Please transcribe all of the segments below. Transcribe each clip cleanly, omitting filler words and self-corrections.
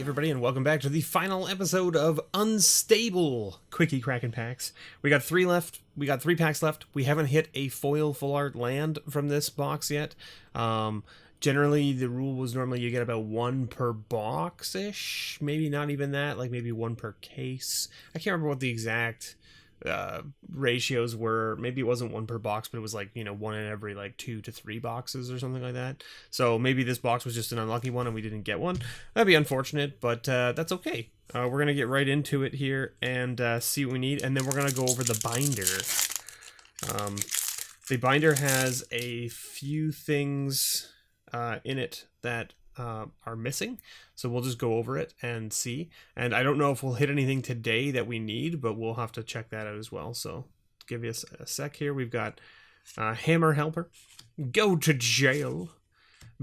everybody, and welcome back to the final episode of Unstable Quickie Crackin packs. We got 3 left. We got 3 packs left. We haven't hit a foil full art land from this box yet. Generally, the rule was normally you get about 1 per box-ish. Maybe not even that, like maybe 1 per case. I can't remember what the exact ratios were. Maybe it wasn't 1 per box, but it was like, you know, 1 in every like 2 to 3 boxes or something like that. So maybe this box was just an unlucky one and we didn't get one. That'd be unfortunate, but that's okay. We're gonna get right into it here and see what we need, and then we're gonna go over the binder. The binder has a few things in it that are missing, so we'll just go over it and see. And I don't know if we'll hit anything today that we need, but we'll have to check that out as well. So give you a sec here. We've got Hammer Helper, Go to Jail,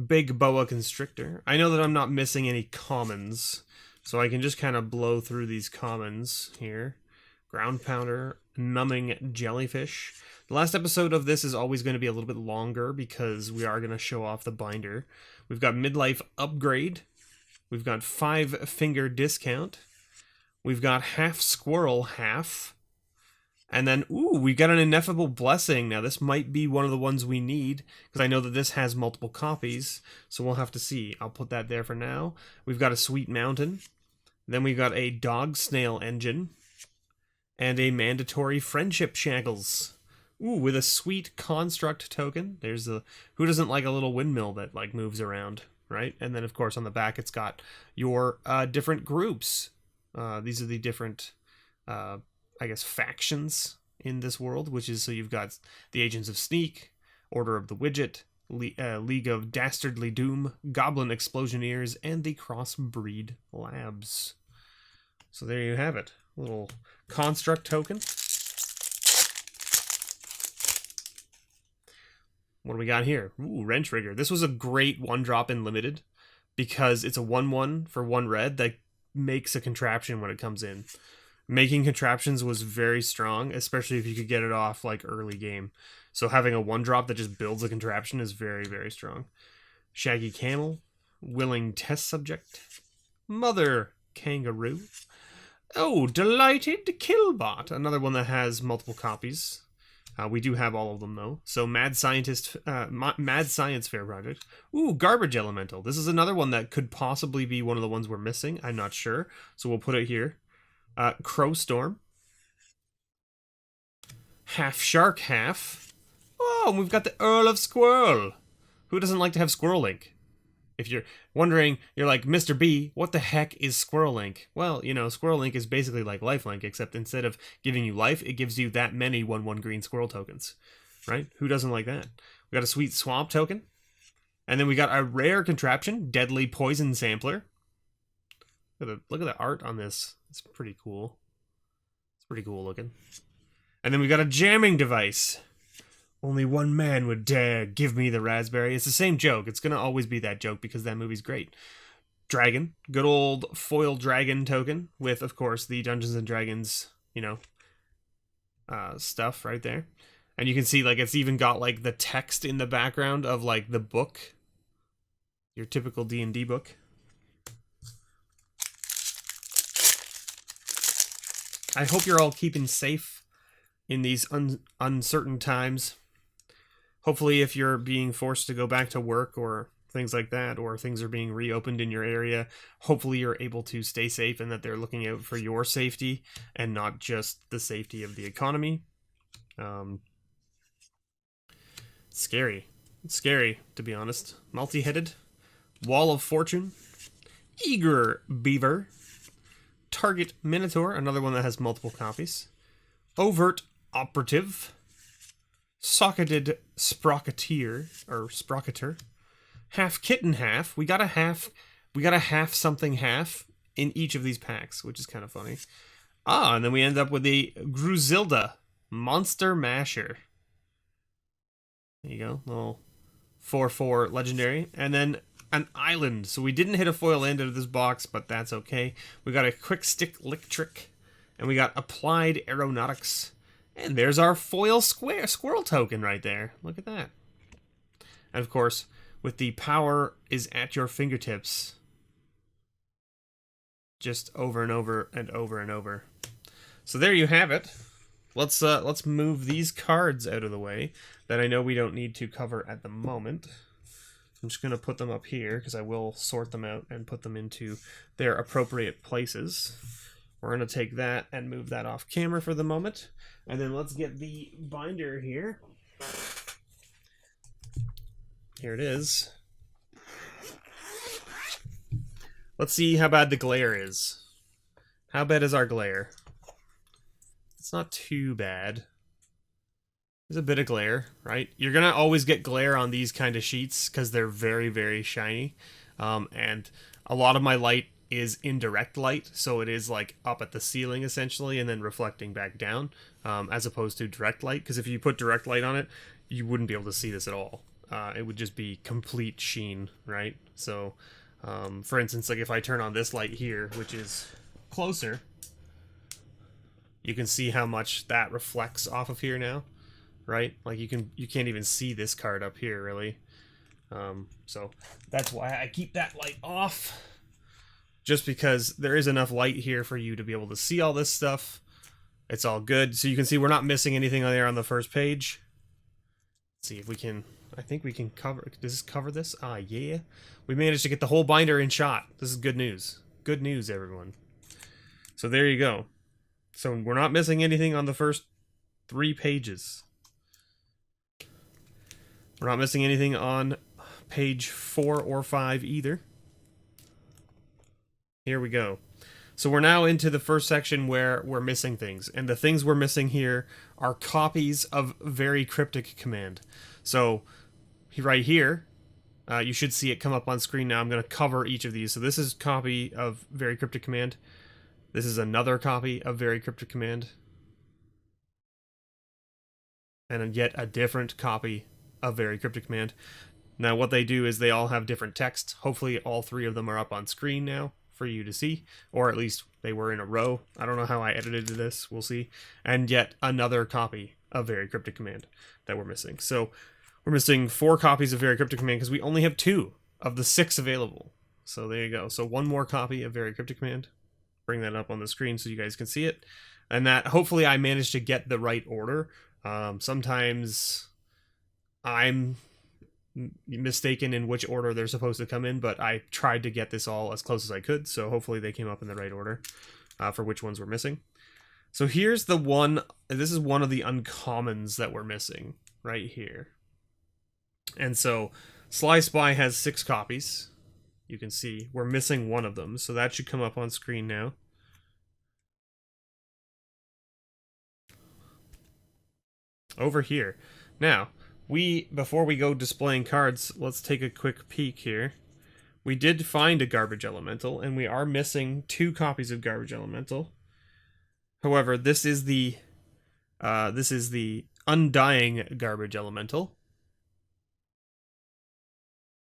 Big Boa Constrictor. I know that I'm not missing any commons, so I can just kind of blow through these commons here. Ground Pounder, Numbing Jellyfish. The last episode of this is always going to be a little bit longer because we are going to show off the binder. We've got Midlife Upgrade. We've got 5 Finger Discount. We've got Half Squirrel Half. And then, ooh, we've got an Ineffable Blessing. Now, this might be one of the ones we need, because I know that this has multiple copies, so we'll have to see. I'll put that there for now. We've got a Sweet Mountain. Then we've got a Dog Snail Engine. And a Mandatory Friendship Shackles. Ooh, with a sweet construct token. There's the... Who doesn't like a little windmill that, like, moves around, right? And then, of course, on the back, it's got your different groups. These are the different, I guess, factions in this world, which is, so you've got the Agents of Sneak, Order of the Widget, League of Dastardly Doom, Goblin Explosioneers, and the Crossbreed Labs. So there you have it. A little construct token. What do we got here? Ooh, Wrench Rigger. This was a great 1-drop in Limited because it's a 1/1 for 1 red that makes a contraption when it comes in. Making contraptions was very strong, especially if you could get it off like early game. So having a 1-drop that just builds a contraption is very, very strong. Shaggy Camel, Willing Test Subject, Mother Kangaroo. Oh, Delighted Killbot, another one that has multiple copies. We do have all of them, though. So, Mad Science Fair Project. Ooh, Garbage Elemental. This is another one that could possibly be one of the ones we're missing. I'm not sure. So, we'll put it here. Crow Storm. Half Shark Half. Oh, and we've got the Earl of Squirrel. Who doesn't like to have Squirrel Link? If you're wondering, you're like, Mr. B, what the heck is Squirrel Link? Well, you know, Squirrel Link is basically like Lifelink, except instead of giving you life, it gives you that many 1/1 green squirrel tokens, right? Who doesn't like that? We got a sweet Swamp token. And then we got a rare contraption, Deadly Poison Sampler. Look at the art on this. It's pretty cool. It's pretty cool looking. And then we got a jamming device. Only one man would dare give me the raspberry. It's the same joke. It's going to always be that joke because that movie's great. Dragon. Good old foil dragon token with, of course, the Dungeons & Dragons, you know, stuff right there. And you can see, like, it's even got, like, the text in the background of, like, the book. Your typical D&D book. I hope you're all keeping safe in these uncertain times. Hopefully, if you're being forced to go back to work or things like that, or things are being reopened in your area, hopefully you're able to stay safe and that they're looking out for your safety and not just the safety of the economy. Scary. It's scary, to be honest. Multi-headed. Wall of Fortune. Eager Beaver. Target Minotaur, another one that has multiple copies. Overt Operative. Socketed Sprocketeer, or Sprocketer. Half Kitten Half. We got a half something half in each of these packs, which is kind of funny. And then we end up with the Gruzilda Monster Masher. There you go, little 4/4 legendary. And then an island. So we didn't hit a foil end out of this box, but that's okay. We got a Quick Stick Lick Trick, and we got Applied Aeronautics. And there's our foil squirrel token right there. Look at that. And of course, with the power is at your fingertips, just over and over and over and over. So there you have it. Let's move these cards out of the way that I know we don't need to cover at the moment. I'm just going to put them up here because I will sort them out and put them into their appropriate places. We're going to take that and move that off camera for the moment. And then let's get the binder here. Here it is. Let's see how bad the glare is. How bad is our glare? It's not too bad. There's a bit of glare, right? You're going to always get glare on these kind of sheets because they're very, very shiny. And a lot of my light is indirect light, so it is like up at the ceiling essentially and then reflecting back down, as opposed to direct light, because if you put direct light on it, you wouldn't be able to see this at all. It would just be complete sheen, right? So, for instance, like if I turn on this light here, which is closer, you can see how much that reflects off of here now. Right? Like you can't even see this card up here really. So that's why I keep that light off. Just because there is enough light here for you to be able to see all this stuff. It's all good. So you can see we're not missing anything on there on the first page. Let's see if we can, I think we can cover, does this cover this? Ah, yeah. We managed to get the whole binder in shot. This is good news. Good news, everyone. So there you go. So we're not missing anything on the first 3 pages. We're not missing anything on page 4 or 5 either. Here we go. So we're now into the first section where we're missing things. And the things we're missing here are copies of Very Cryptic Command. So right here, you should see it come up on screen now. I'm going to cover each of these. So this is a copy of Very Cryptic Command. This is another copy of Very Cryptic Command. And yet a different copy of Very Cryptic Command. Now what they do is they all have different text. Hopefully all 3 of them are up on screen now for you to see, or at least they were in a row. I don't know how I edited this, we'll see. And yet another copy of Very Cryptic Command that we're missing. So we're missing 4 copies of Very Cryptic Command because we only have 2 of the 6 available. So there you go. So 1 more copy of Very Cryptic Command. Bring that up on the screen so you guys can see it. And that, hopefully I managed to get the right order. Sometimes I'm mistaken in which order they're supposed to come in, but I tried to get this all as close as I could, so hopefully they came up in the right order for which ones we're missing. So here's the one, this is one of the uncommons that we're missing right here. And so Sly Spy has 6 copies. You can see we're missing 1 of them, so that should come up on screen now. Over here. Now, before we go displaying cards, let's take a quick peek here. We did find a Garbage Elemental, and we are missing 2 copies of Garbage Elemental. However, this is the Undying Garbage Elemental,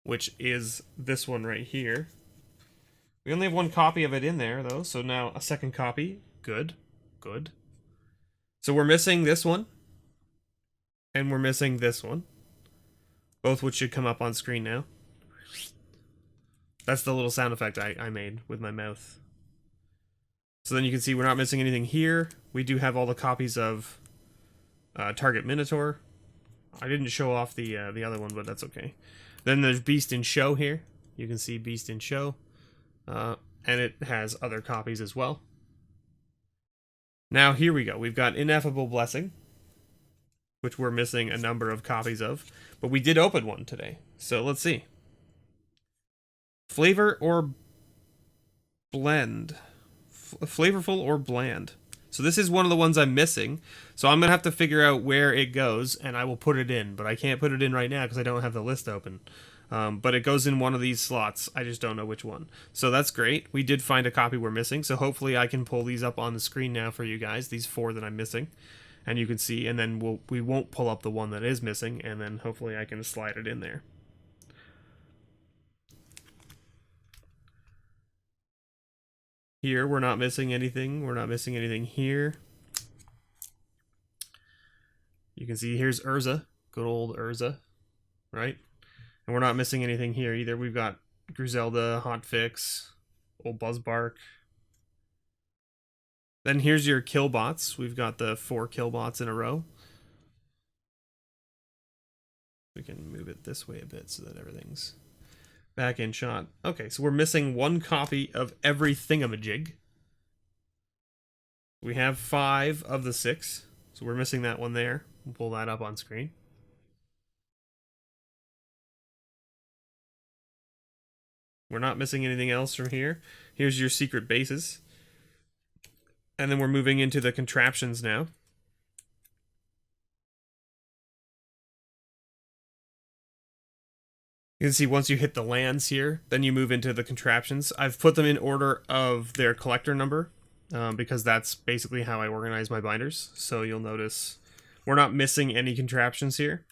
which is this one right here. We only have 1 copy of it in there, though, so now a second copy. Good. Good. So we're missing this one. And we're missing this one. Both which should come up on screen now. That's the little sound effect I made with my mouth. So then you can see we're not missing anything here. We do have all the copies of Target Minotaur. I didn't show off the other one, but that's okay. Then there's Beast in Show here. You can see Beast in Show. And it has other copies as well. Now here we go. We've got Ineffable Blessing, which we're missing a number of copies of. But we did open one today. So let's see. Flavor or blend? Flavorful or bland? So this is one of the ones I'm missing. So I'm going to have to figure out where it goes, and I will put it in. But I can't put it in right now because I don't have the list open. But it goes in one of these slots. I just don't know which one. So that's great. We did find a copy we're missing. So hopefully I can pull these up on the screen now for you guys. These 4 that I'm missing. And you can see, and then we won't pull up the one that is missing, and then hopefully I can slide it in there. Here, we're not missing anything. We're not missing anything here. You can see here's Urza, good old Urza, right? And we're not missing anything here either. We've got Griselda, Hotfix, old Buzzbark, Then here's your kill bots. We've got the 4 kill bots in a row. We can move it this way a bit so that everything's back in shot. Okay, so we're missing 1 copy of every thingamajig. We have 5 of the 6, so we're missing that one there. We'll pull that up on screen. We're not missing anything else from here. Here's your secret bases. And then we're moving into the contraptions now. You can see once you hit the lands here, then you move into the contraptions. I've put them in order of their collector number, because that's basically how I organize my binders. So you'll notice we're not missing any contraptions here.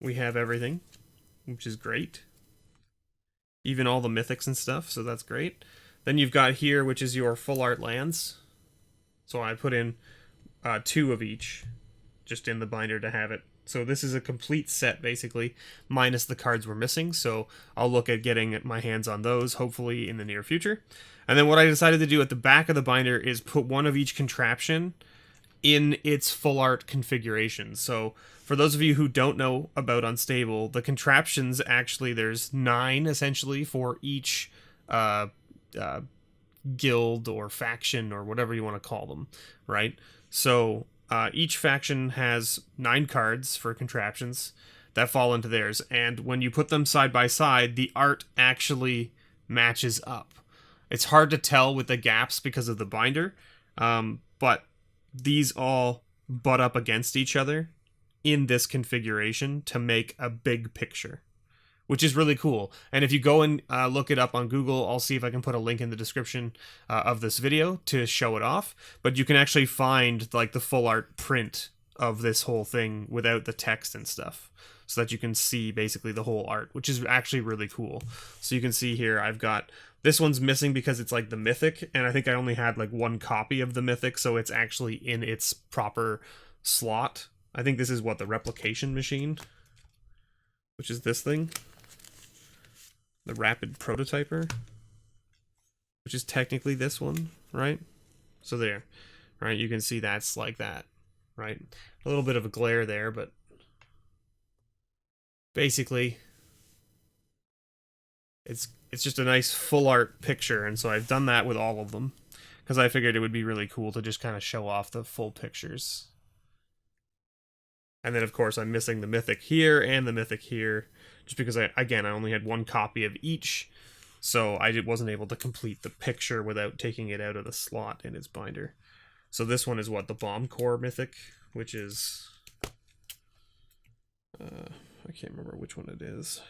We have everything, which is great. Even all the mythics and stuff, so that's great. Then you've got here, which is your full art lands. So I put in 2 of each, just in the binder to have it. So this is a complete set, basically, minus the cards we're missing. So I'll look at getting my hands on those, hopefully, in the near future. And then what I decided to do at the back of the binder is put 1 of each contraption in its full art configuration. So for those of you who don't know about Unstable, the contraptions, actually, there's 9, essentially, for each guild or faction or whatever you want to call them, right? So each faction has 9 cards for contraptions that fall into theirs, and when you put them side by side, the art actually matches up. It's hard to tell with the gaps because of the binder, but these all butt up against each other in this configuration to make a big picture, which is really cool. And if you go and look it up on Google, I'll see if I can put a link in the description of this video to show it off. But you can actually find like the full art print of this whole thing without the text and stuff, so that you can see basically the whole art, which is actually really cool. So you can see here, I've got, this one's missing because it's like the mythic, and I think I only had like 1 copy of the mythic, so it's actually in its proper slot. I think this is what, the replication machine, which is this thing. The rapid prototyper, which is technically this one, right? So there, right? You can see that's like that, right? A little bit of a glare there, but basically it's just a nice full art picture, and so I've done that with all of them because I figured it would be really cool to just kind of show off the full pictures. And then, of course, I'm missing the mythic here and the mythic here, just because, I only had 1 copy of each, so I wasn't able to complete the picture without taking it out of the slot in its binder. So this one is what, the Bomb Core mythic, which is... I can't remember which one it is.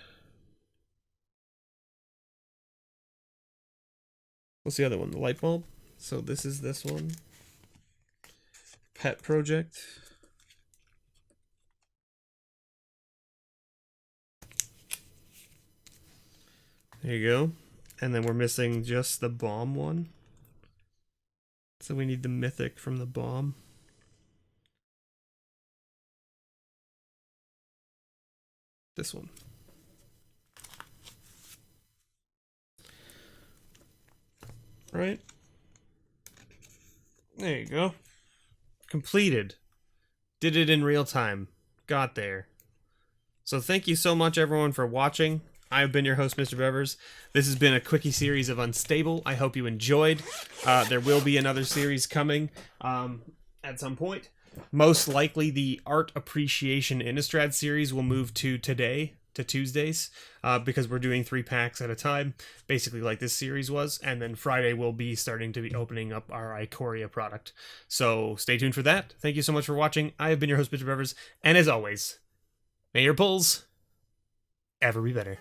What's the other one? The Light Bulb? So this is this one. Pet Project. There you go. And then we're missing just the bomb one. So we need the mythic from the bomb. This one. Right? There you go. Completed. Did it in real time. Got there. So thank you so much, everyone, for watching. I've been your host, MrBevers. This has been a quickie series of Unstable. I hope you enjoyed. There will be another series coming at some point. Most likely, the Art Appreciation Innistrad series will move to today, to Tuesdays, because we're doing 3 packs at a time, basically like this series was. And then Friday we'll be starting to be opening up our Ikoria product. So stay tuned for that. Thank you so much for watching. I have been your host, MrBevers, and as always, may your pulls ever be better.